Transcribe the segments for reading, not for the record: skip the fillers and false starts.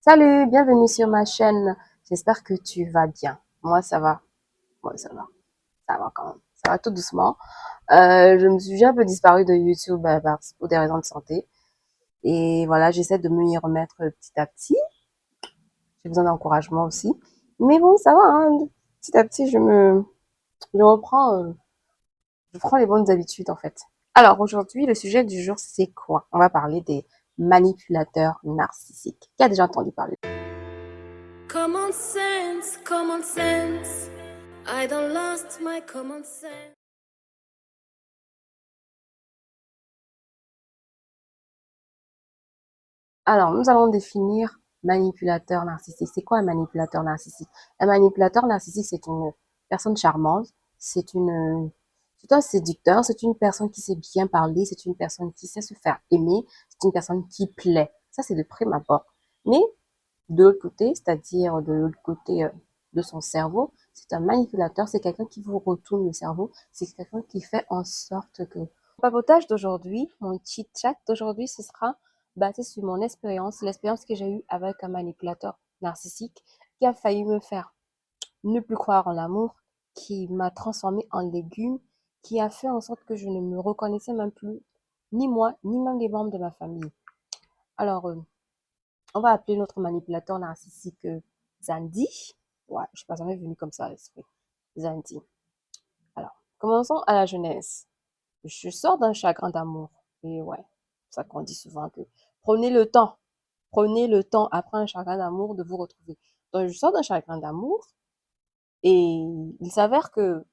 Salut, bienvenue sur ma chaîne. J'espère que tu vas bien. Moi, ça va. Moi, ça va. Ça va quand même. Ça va tout doucement. Je me suis un peu disparue de YouTube pour des raisons de santé. Et voilà, j'essaie de me y remettre petit à petit. J'ai besoin d'encouragement aussi. Mais bon, ça va, hein. Petit à petit, je reprends, je prends les bonnes habitudes, en fait. Alors, aujourd'hui, le sujet du jour, c'est quoi? On va parler des manipulateurs narcissiques. Qui a déjà entendu parler? Common sense, common sense. I don't lost my common sense. Alors, nous allons définir manipulateur narcissique. C'est quoi un manipulateur narcissique? Un manipulateur narcissique, c'est une personne charmante, c'est un séducteur, c'est une personne qui sait bien parler, c'est une personne qui sait se faire aimer, c'est une personne qui plaît. Ça, c'est de prime abord. Mais de l'autre côté, c'est-à-dire de l'autre côté de son cerveau, c'est un manipulateur, c'est quelqu'un qui vous retourne le cerveau, c'est quelqu'un qui fait en sorte que... Mon papotage d'aujourd'hui, mon chit-chat d'aujourd'hui, ce sera basé sur mon expérience, l'expérience que j'ai eue avec un manipulateur narcissique qui a failli me faire ne plus croire en l'amour, qui m'a transformée en légume, qui a fait en sorte que je ne me reconnaissais même plus, ni moi, ni même les membres de ma famille. Alors, on va appeler notre manipulateur narcissique Zandi. Ouais, je suis pas jamais venue comme ça à l'esprit. Zandi. Alors, commençons à la jeunesse. Je sors d'un chagrin d'amour. Et ouais, c'est ça qu'on dit souvent que prenez le temps après un chagrin d'amour de vous retrouver. Donc, je sors d'un chagrin d'amour et il s'avère que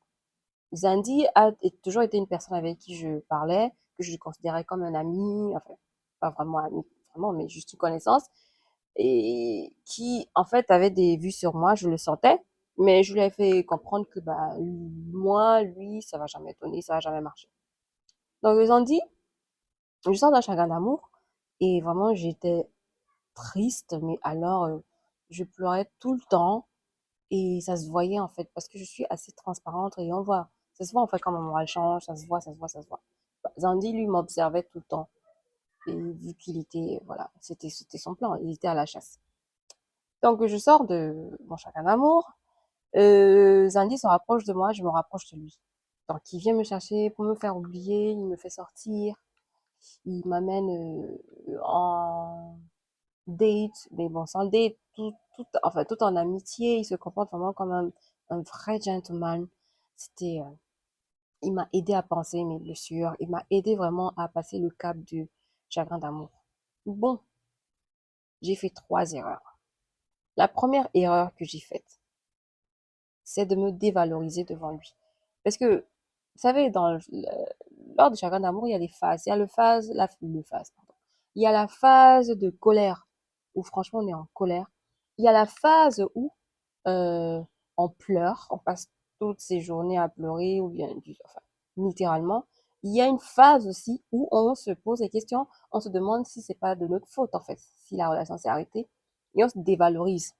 Zandi a toujours été une personne avec qui je parlais, que je considérais comme un ami, enfin, pas vraiment ami, vraiment, mais juste une connaissance, et qui, en fait, avait des vues sur moi, je le sentais, mais je lui ai fait comprendre que, bah, moi, lui, ça va jamais donner, ça va jamais marcher. Donc, Zandi, je sors d'un chagrin d'amour, et vraiment, j'étais triste, mais alors, je pleurais tout le temps, et ça se voyait en fait, parce que je suis assez transparente et on voit, ça se voit en fait quand mon moral change, ça se voit, ça se voit, ça se voit. Zandi, lui, m'observait tout le temps. Et vu qu'il était, voilà, c'était son plan, il était à la chasse. Donc je sors de mon chagrin d'amour, Zandi se rapproche de moi, je me rapproche de lui. Donc il vient me chercher pour me faire oublier, il me fait sortir, il m'amène en date, mais bon, sans date, enfin, tout en amitié, il se comporte vraiment comme un vrai gentleman. C'était, il m'a aidé à penser mes blessures, il m'a aidé vraiment à passer le cap du chagrin d'amour. Bon, j'ai fait trois erreurs. La première erreur que j'ai faite, c'est de me dévaloriser devant lui. Parce que, vous savez, lors du chagrin d'amour, il y a des phases. Il y a pardon. Il y a la phase de colère, où franchement on est en colère. Il y a la phase où euh, on pleure, on passe toutes ces journées à pleurer, ou bien, enfin, littéralement. Il y a une phase aussi où on se pose des questions, on se demande si c'est pas de notre faute, en fait, si la relation s'est arrêtée, et on se dévalorise.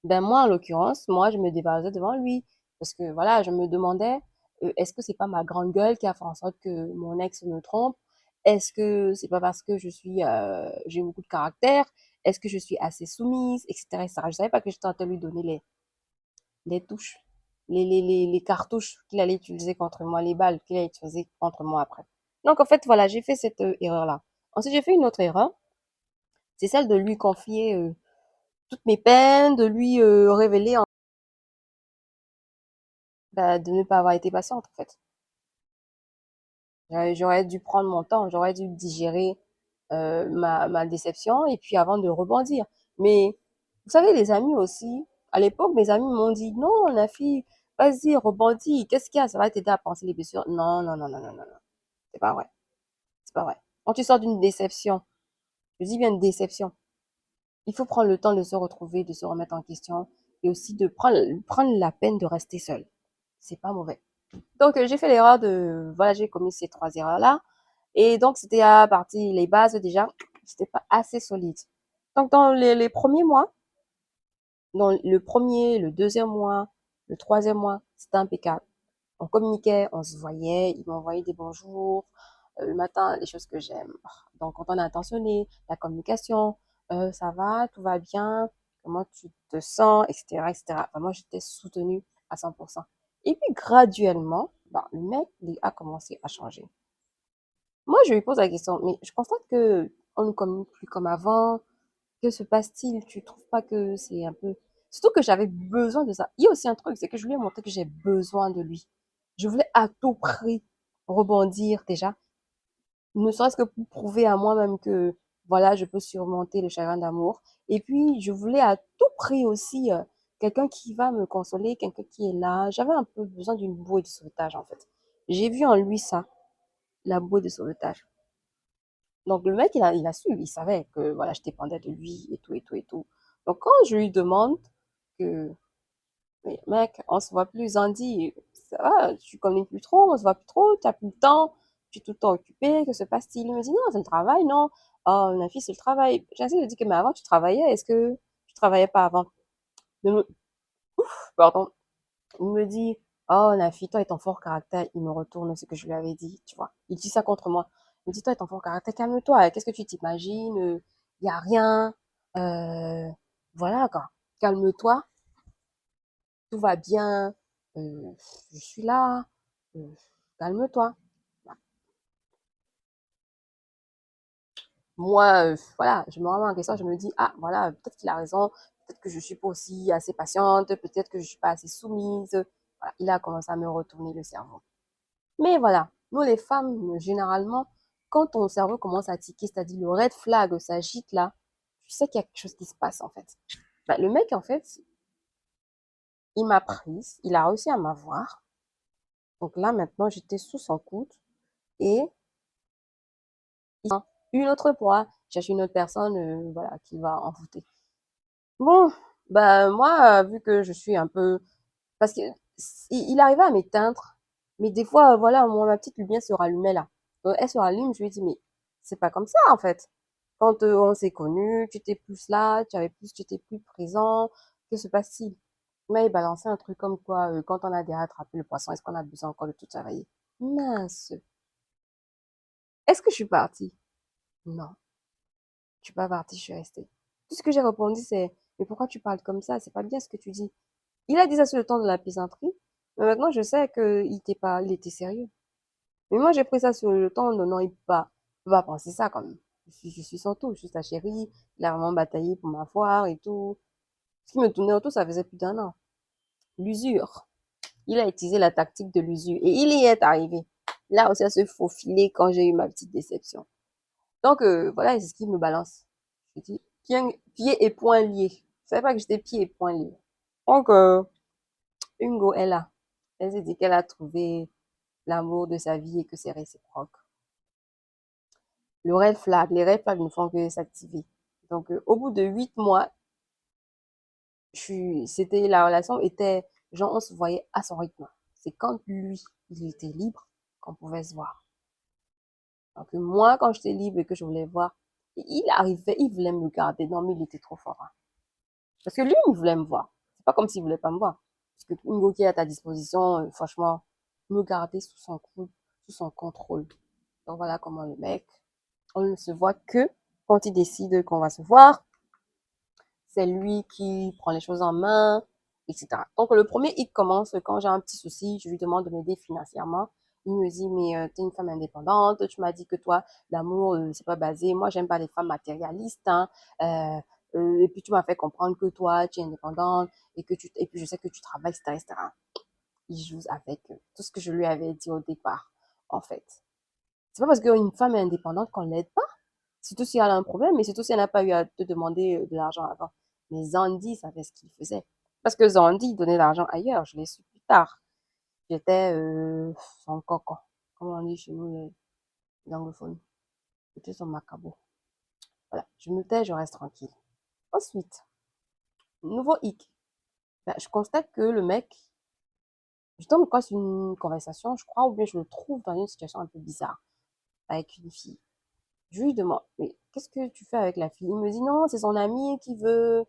Ben moi, en l'occurrence, moi, je me dévalorisais devant lui, parce que voilà, je me demandais, est-ce que c'est pas ma grande gueule qui a fait en sorte que mon ex me trompe? Est-ce que c'est pas parce que j'ai beaucoup de caractère? Est-ce que je suis assez soumise, etc., etc. Je savais pas que j'étais en train de lui donner les touches, les cartouches qu'il allait utiliser contre moi, les balles qu'il allait utiliser contre moi après. Donc, en fait, voilà, j'ai fait cette erreur-là. Ensuite, j'ai fait une autre erreur, c'est celle de lui confier toutes mes peines, de lui révéler bah, de ne pas avoir été patiente, en fait. J'aurais dû prendre mon temps, j'aurais dû digérer ma déception et puis avant de rebondir. Mais vous savez, les amis aussi, à l'époque, mes amis m'ont dit, non, la fille, vas-y, rebondis, qu'est-ce qu'il y a? Ça va t'aider à penser les blessures. Non, non, non, non, non, non, non. C'est pas vrai. C'est pas vrai. Quand tu sors d'une déception, je dis bien une déception, il faut prendre le temps de se retrouver, de se remettre en question et aussi de prendre la peine de rester seul. C'est pas mauvais. Donc, j'ai fait l'erreur voilà, j'ai commis ces trois erreurs-là. Et donc, c'était à partir, les bases déjà, c'était pas assez solide. Donc, dans les premiers mois, dans le premier, le deuxième mois, le troisième mois, c'était impeccable. On communiquait, on se voyait, il m'envoyait des bonjours, le matin, les choses que j'aime. Donc, quand on est intentionné, la communication, Ça va, tout va bien, comment tu te sens, etc., etc. Enfin, moi, j'étais soutenue à 100%. Et puis, graduellement, bah, le mec, il a commencé à changer. Moi, je lui pose la question, mais je constate que on ne communique plus comme avant. Que se passe-t-il? Tu trouves pas que c'est un peu... Surtout que j'avais besoin de ça. Il y a aussi un truc, c'est que je lui ai montré que j'ai besoin de lui. Je voulais à tout prix rebondir déjà, ne serait-ce que pour prouver à moi-même que, voilà, je peux surmonter le chagrin d'amour. Et puis, je voulais à tout prix aussi quelqu'un qui va me consoler, quelqu'un qui est là. J'avais un peu besoin d'une bouée de sauvetage, en fait. J'ai vu en lui ça, la bouée de sauvetage. Donc, le mec, il a su, il savait que, voilà, je dépendais de lui et tout, et tout, et tout. Donc, quand je lui demande que, mais mec, on se voit plus, Andy, ça va, tu communiques plus trop, on se voit plus trop, tu as plus le temps, tu es tout le temps occupé, que se passe-t-il? Il me dit, non, c'est le travail, non. Oh, ma fille, c'est le travail. J'essaie de dire que, mais avant, tu travaillais, est-ce que tu travaillais pas avant? Il me- Pardon. Il me dit, oh, Nafi, toi et ton fort caractère, il me retourne ce que je lui avais dit, tu vois. Il dit ça contre moi. Il me dit, toi et ton fort caractère, calme-toi, qu'est-ce que tu t'imagines? Il y a rien. Euh, voilà, quoi. Calme-toi, tout va bien. Euh, je suis là. Euh, calme-toi. Moi, voilà, je me remets en question, je me dis, ah, voilà, peut-être qu'il a raison, peut-être que je suis pas aussi assez patiente, peut-être que je suis pas assez soumise. Voilà, il a commencé à me retourner le cerveau. Mais voilà, nous les femmes, généralement, quand ton cerveau commence à tiquer, c'est-à-dire le red flag s'agite là, tu sais qu'il y a quelque chose qui se passe en fait. Bah, le mec, en fait, il m'a prise, il a réussi à m'avoir. Donc là, maintenant, j'étais sous son coude et une autre fois, cherche une autre personne, voilà, qui va envoûter. Bon, bah moi, vu que je suis un peu, parce que il arrivait à m'éteindre, mais des fois, voilà, moi, ma petite lumière se rallumait là. Donc, elle se rallume, je lui dis, mais c'est pas comme ça en fait. Quand on s'est connus, tu étais plus là, tu étais plus présent. Que se passe-t-il? Mais il balançait un truc comme quoi, quand on a déjà attrapé le poisson, est-ce qu'on a besoin encore de tout travailler? Mince. Est-ce que je suis partie? Non, je suis pas partie, je suis restée. Tout ce que j'ai répondu, c'est, mais pourquoi tu parles comme ça? C'est pas bien ce que tu dis. Il a dit ça sur le temps de la plaisanterie, mais maintenant je sais il était sérieux. Mais moi j'ai pris ça sur le temps de non, il peut pas penser ça quand même. Je suis son tout, je suis sa chérie, il a vraiment bataillé pour m'avoir et tout. Ce qui me tournait autour, ça faisait plus d'1 an. L'usure. Il a utilisé la tactique de l'usure et il y est arrivé. Là aussi à se faufiler quand j'ai eu ma petite déception. Donc voilà, c'est ce qui me balance. Je dis pied et poing liés. Je savais pas que j'étais pied et poing liés. Donc Ungo est là. Elle s'est dit qu'elle a trouvé l'amour de sa vie et que c'est réciproque. Les red flags ne font que s'activer. Donc, au bout de 8 mois, la relation était, genre, on se voyait à son rythme. C'est quand lui, il était libre, qu'on pouvait se voir. Donc, moi, quand j'étais libre et que je voulais voir, il arrivait, il voulait me garder. Non, mais il était trop fort, hein. Parce que lui, il voulait me voir. C'est pas comme s'il voulait pas me voir. Parce que Ungo qui est à ta disposition, franchement, me garder sous son coup, sous son contrôle. Donc voilà comment le mec, on ne se voit que quand il décide qu'on va se voir. C'est lui qui prend les choses en main, etc. Donc le premier il commence quand j'ai un petit souci, je lui demande de m'aider financièrement. Il me dit, mais t'es une femme indépendante, tu m'as dit que toi, l'amour, c'est pas basé. Moi, j'aime pas les femmes matérialistes, hein. Euh, et puis tu m'as fait comprendre que toi, tu es indépendante et puis je sais que tu travailles, etc., etc. Il joue avec tout ce que je lui avais dit au départ, en fait. C'est pas parce qu'une femme est indépendante qu'on l'aide pas. Surtout si elle a un problème, mais surtout si elle n'a pas eu à te demander de l'argent avant. Mais Zandi savait ce qu'il faisait. Parce que Zandi donnait l'argent ailleurs, je l'ai su plus tard. J'étais son cocon. Comme on dit chez nous, les anglophones. J'étais son macabo. Voilà, je me tais, je reste tranquille. Ensuite, nouveau hic. Ben, je constate que le mec, je tombe quoi sur une conversation, je crois, ou bien je le trouve dans une situation un peu bizarre avec une fille. Je lui demande, mais qu'est-ce que tu fais avec la fille? Il me dit, non, c'est son ami qui veut.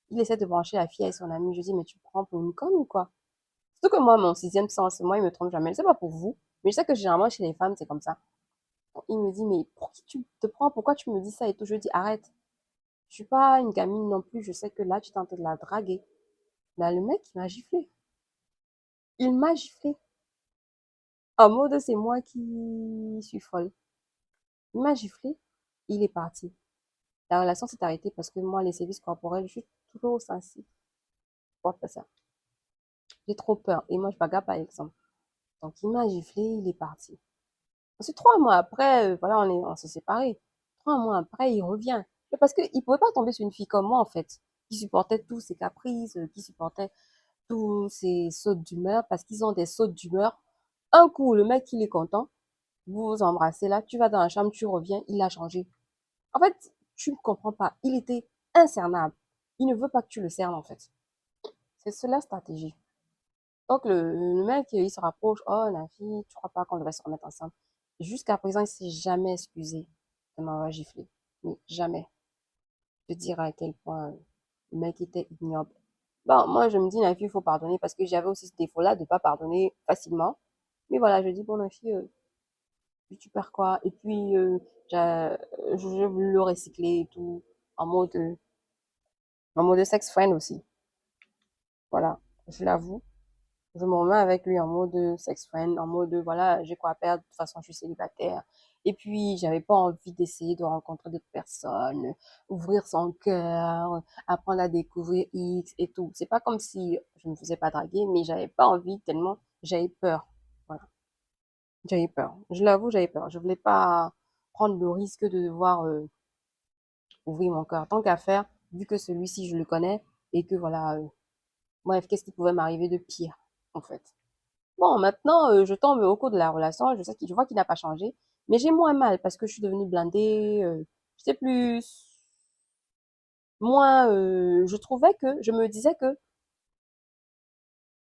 Il essaie de brancher la fille avec son ami. Je dis, mais tu prends pour une conne ou quoi? Surtout que moi, mon sixième sens, moi, il me trompe jamais. C'est pas pour vous, mais je sais que généralement, chez les femmes, c'est comme ça. Il me dit, mais pour qui tu te prends? Pourquoi tu me dis ça et tout? Je dis, arrête. Je suis pas une gamine non plus, je sais que là, tu tentes de la draguer. Là, le mec, il m'a giflé. Il m'a giflé. En mode, c'est moi qui suis folle. Il m'a giflé, il est parti. La relation s'est arrêtée parce que moi, les services corporels, je suis toujours sensible. Je porte pas ça. J'ai trop peur. Et moi, je bagarre par exemple. Donc, il m'a giflé, il est parti. Ensuite, 3 mois après, voilà, on s'est séparés. 3 mois après, il revient. Mais parce qu'il pouvait pas tomber sur une fille comme moi, en fait, qui supportait tous ses caprices, qui supportait tous ses sautes d'humeur, parce qu'ils ont des sautes d'humeur. Un coup, le mec, il est content, vous vous embrassez là, tu vas dans la chambre, tu reviens, il a changé. En fait, tu ne comprends pas. Il était incernable. Il ne veut pas que tu le cernes, en fait. C'est cela la stratégie. Donc, le mec, il se rapproche. Oh, la fille, tu crois pas qu'on devrait se remettre ensemble? Jusqu'à présent, il s'est jamais excusé de m'avoir giflé. Mais jamais. De dire à quel point le mec était ignoble. Bon, moi, je me dis, la fille, il faut pardonner parce que j'avais aussi ce défaut-là de pas pardonner facilement. Mais voilà, je dis, bon, la fille, tu perds quoi? Et puis, je veux le recycler et tout, en mode, euh, en mode sex friend aussi. Voilà, je l'avoue. Je me remets avec lui en mode sex friend, en mode voilà, j'ai quoi à perdre, de toute façon je suis célibataire. Et puis j'avais pas envie d'essayer de rencontrer d'autres personnes, ouvrir son cœur, apprendre à découvrir X et tout. C'est pas comme si je me faisais pas draguer, mais j'avais pas envie tellement j'avais peur. Voilà, j'avais peur. Je l'avoue, j'avais peur. Je voulais pas prendre le risque de devoir ouvrir mon cœur. Tant qu'à faire, vu que celui-ci je le connais et que voilà, bref, qu'est-ce qui pouvait m'arriver de pire en fait. Bon, maintenant, je tombe au cours de la relation, je vois qu'il n'a pas changé, mais j'ai moins mal parce que je suis devenue blindée, je sais plus, moins, je trouvais que, je me disais que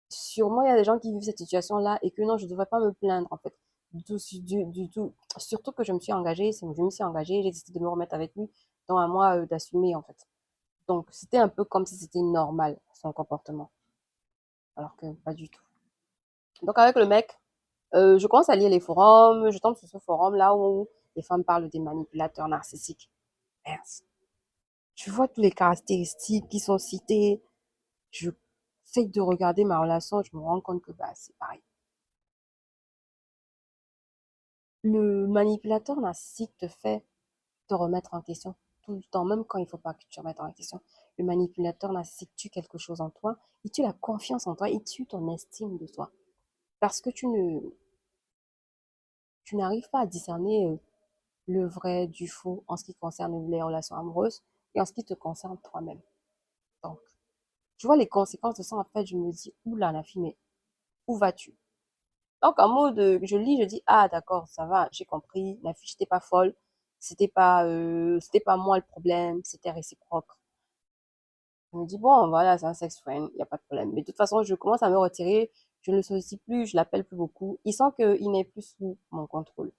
sûrement il y a des gens qui vivent cette situation-là et que non, je ne devrais pas me plaindre en fait. Du tout. Surtout que je me suis engagée, je me suis engagée, j'ai décidé de me remettre avec lui, dans un mois d'assumer en fait. Donc c'était un peu comme si c'était normal, son comportement, alors que pas du tout. Donc avec le mec, je commence à lire les forums, je tombe sur ce forum là où les femmes parlent des manipulateurs narcissiques. Merde. Je vois toutes les caractéristiques qui sont citées. Je essaye de regarder ma relation, je me rends compte que bah, c'est pareil. Le manipulateur narcissique te fait te remettre en question tout le temps, même quand il ne faut pas que tu te remettes en question. Le manipulateur narcissique tue quelque chose en toi, il tue la confiance en toi, il tue ton estime de toi. Parce que tu n'arrives pas à discerner le vrai du faux en ce qui concerne les relations amoureuses et en ce qui te concerne toi-même. Donc, tu vois les conséquences de ça, en fait, je me dis, oula, la fille, mais où vas-tu? Donc, en mode, je lis, je dis, ah, d'accord, ça va, j'ai compris, la fille, j'étais pas folle, c'était pas moi le problème, c'était réciproque. Je me dis, bon, voilà, c'est un sex friend, il n'y a pas de problème. Mais de toute façon, je commence à me retirer, je ne le sollicite plus, je l'appelle plus beaucoup. Il sent qu'il n'est plus sous mon contrôle,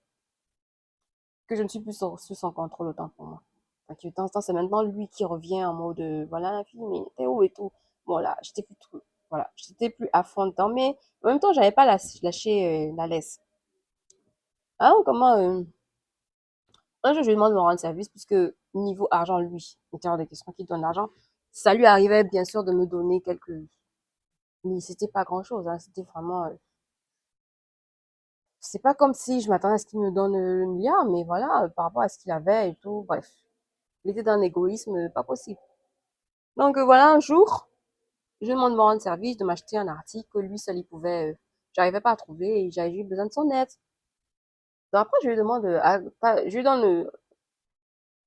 que je ne suis plus sous son contrôle autant pour moi. Donc, de temps en temps, c'est maintenant lui qui revient en mode, voilà, la fille, mais t'es où et tout. Bon, là, j'étais plus trop, voilà, j'étais plus à fond dedans, mais en même temps, j'avais pas lâché la laisse. Ah, comment, un jour, je lui demande de me rendre service, puisque niveau argent, lui, il était hors des questions qu'il donne l'argent. Ça lui arrivait, bien sûr, de me donner quelques, mais c'était pas grand chose, hein, c'était vraiment, c'est pas comme si je m'attendais à ce qu'il me donne le milliard, mais voilà, par rapport à ce qu'il avait et tout, bref. Il était d'un égoïsme pas possible. Donc voilà, un jour, je lui demande de me rendre service, de m'acheter un article que lui seul il pouvait, j'arrivais pas à trouver et j'avais eu besoin de son aide. Donc après, je lui demande, je lui donne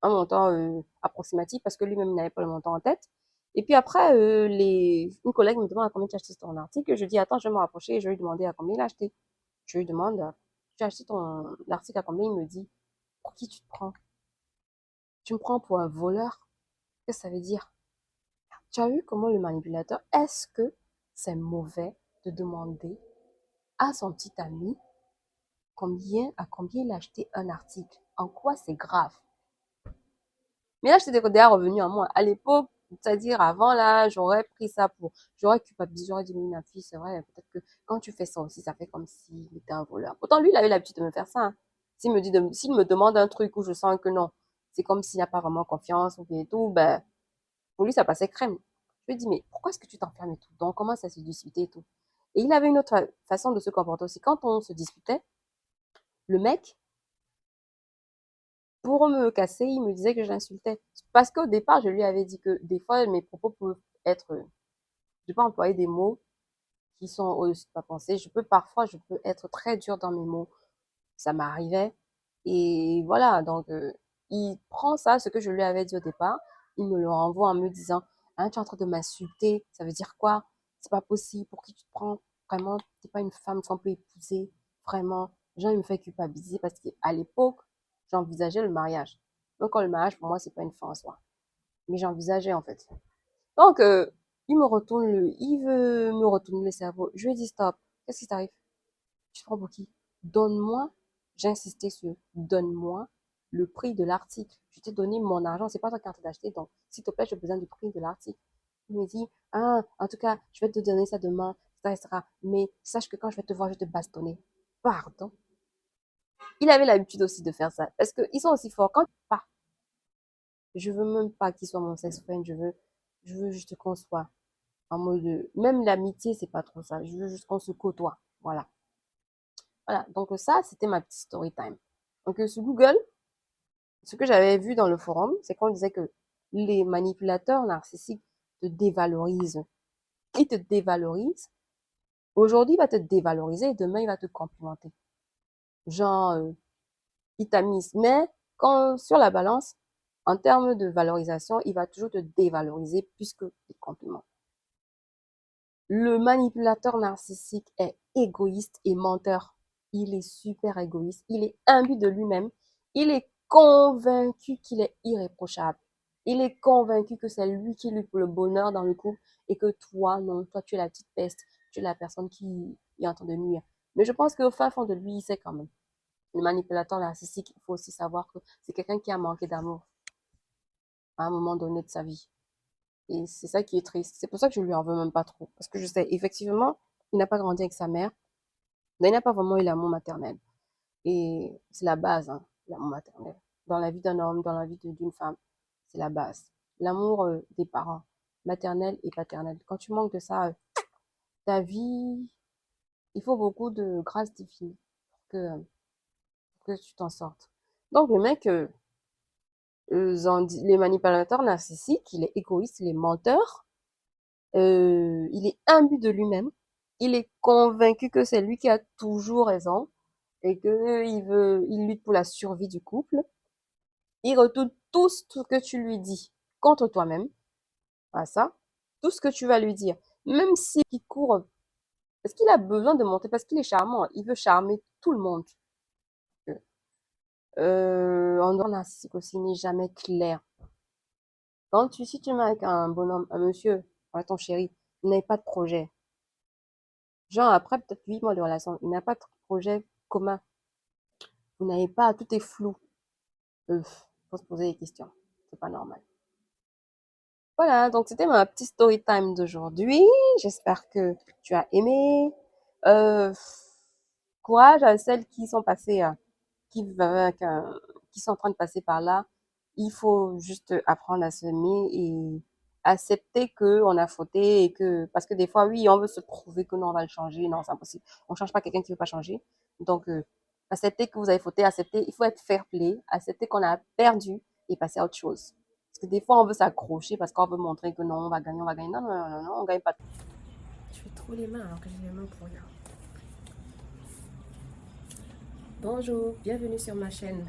un montant approximatif parce que lui-même il n'avait pas le montant en tête. Et puis après, une collègue me demande à combien tu as acheté ton article. Je dis, attends, je vais me rapprocher et je vais lui demander à combien il a acheté. Je lui demande, tu as acheté ton article à combien? Il me dit, pour qui tu te prends? Tu me prends pour un voleur? Qu'est-ce que ça veut dire? Tu as vu comment le manipulateur, est-ce que c'est mauvais de demander à son petit ami à combien il a acheté un article? En quoi c'est grave? Mais là, j'étais déjà revenu à moi. À l'époque, c'est-à-dire avant là, j'aurais culpabilisé, j'aurais dit, mais ma fille, c'est vrai, peut-être que quand tu fais ça aussi, ça fait comme s'il était un voleur. Pourtant, lui, il avait l'habitude de me faire ça, hein. S'il me demande un truc où je sens que non, c'est comme s'il n'y a pas vraiment confiance ou bien tout, ben, pour lui, ça passait crème. Je lui ai dit, mais pourquoi est-ce que tu t'enfermes et tout? Donc, on commence à se disputer et tout. Et il avait une autre façon de se comporter aussi. Quand on se disputait, le mec, pour me casser, il me disait que je l'insultais. Parce qu'au départ, je lui avais dit que des fois, mes propos peuvent être, je peux employer des mots qui sont au-dessus de ma pensée. Parfois, je peux être très dur dans mes mots. Ça m'arrivait. Et voilà, donc, il prend ça, ce que je lui avais dit au départ, il me le renvoie en me disant, hein, tu es en train de m'insulter, ça veut dire quoi? C'est pas possible, pour qui tu te prends? Vraiment, t'es pas une femme qu'on peut épouser, vraiment. Genre, il me fait culpabiliser parce qu'à l'époque, j'envisageais le mariage. Donc, le mariage, pour moi, c'est pas une fin en soi. Mais j'envisageais, en fait. Donc, il veut me retourner le cerveau. Je lui ai dit, stop. Qu'est-ce qui t'arrive? Tu te prends pour qui? Donne-moi, j'insistais sur donne-moi le prix de l'article. Je t'ai donné mon argent, c'est pas toi qui es en train d'acheter, donc s'il te plaît, j'ai besoin du prix de l'article. Il me dit, ah, en tout cas, je vais te donner ça demain, etc., etc. Mais sache que quand je vais te voir, je vais te bastonner. Pardon. Il avait l'habitude aussi de faire ça. Parce qu'ils sont aussi forts. Quand pas, je veux même pas qu'il soit mon sex friend, je veux juste qu'on soit en mode, même l'amitié, c'est pas trop ça. Je veux juste qu'on se côtoie. Voilà. Voilà, donc ça, c'était ma petite story time. Donc sur Google, ce que j'avais vu dans le forum, c'est qu'on disait que les manipulateurs narcissiques te dévalorisent. Ils te dévalorisent. Aujourd'hui, il va te dévaloriser et demain, il va te complimenter. Genre, il t'a mis. Mais quand sur la balance, en termes de valorisation, il va toujours te dévaloriser plus que les compliments. Le manipulateur narcissique est égoïste et menteur. Il est super égoïste. Il est imbu de lui-même. Il est convaincu qu'il est irréprochable. Il est convaincu que c'est lui qui lutte pour le bonheur dans le couple et que toi, non, toi, tu es la petite peste. Tu es la personne qui est en train de nuire. Mais je pense qu'au fin fond de lui, il sait quand même. Le manipulateur narcissique, il faut aussi savoir que c'est quelqu'un qui a manqué d'amour à un moment donné de sa vie. Et c'est ça qui est triste. C'est pour ça que je lui en veux même pas trop. Parce que je sais, effectivement, il n'a pas grandi avec sa mère. Mais il n'a pas vraiment eu l'amour maternel. Et c'est la base, hein, l'amour maternel. Dans la vie d'un homme, dans la vie d'une femme, c'est la base. L'amour des parents, maternel et paternel. Quand tu manques de ça, ta vie, il faut beaucoup de grâce divine pour que tu t'en sortes. Donc le mec, les manipulateurs narcissiques, il est égoïste, il est menteur. Il est imbu de lui-même. Il est convaincu que c'est lui qui a toujours raison et que il lutte pour la survie du couple. Il retourne tout ce que tu lui dis contre toi-même. À ça, tout ce que tu vas lui dire, même si il court, parce qu'il a besoin de montrer, parce qu'il est charmant, il veut charmer tout le monde. En narcissique aussi, il n'est jamais clair. Si tu mets avec un bonhomme, un monsieur, ton chéri, il n'a pas de projet. Genre, après peut-être 8 mois de relation, il n'a pas de projet commun. Vous n'avez pas, tout est flou. Faut se poser des questions. C'est pas normal. Voilà, donc c'était ma petite story time d'aujourd'hui. J'espère que tu as aimé. Euh, Courage à celles qui sont passées, qui, va- qui sont en train de passer par là. Il faut juste apprendre à s'aimer et accepter que on a fauté et que, parce que des fois, oui, on veut se prouver que non, on va le changer. Non, c'est impossible. On change pas quelqu'un qui veut pas changer. Donc, accepter que vous avez fauté, accepter, il faut être fair play, accepter qu'on a perdu et passer à autre chose. Parce que des fois, on veut s'accrocher parce qu'on veut montrer que non, on va gagner, on va gagner. Non, non, non, non, non, on gagne pas. Je fais trop les mains alors que j'ai les mains pour rien. Bonjour, bienvenue sur ma chaîne.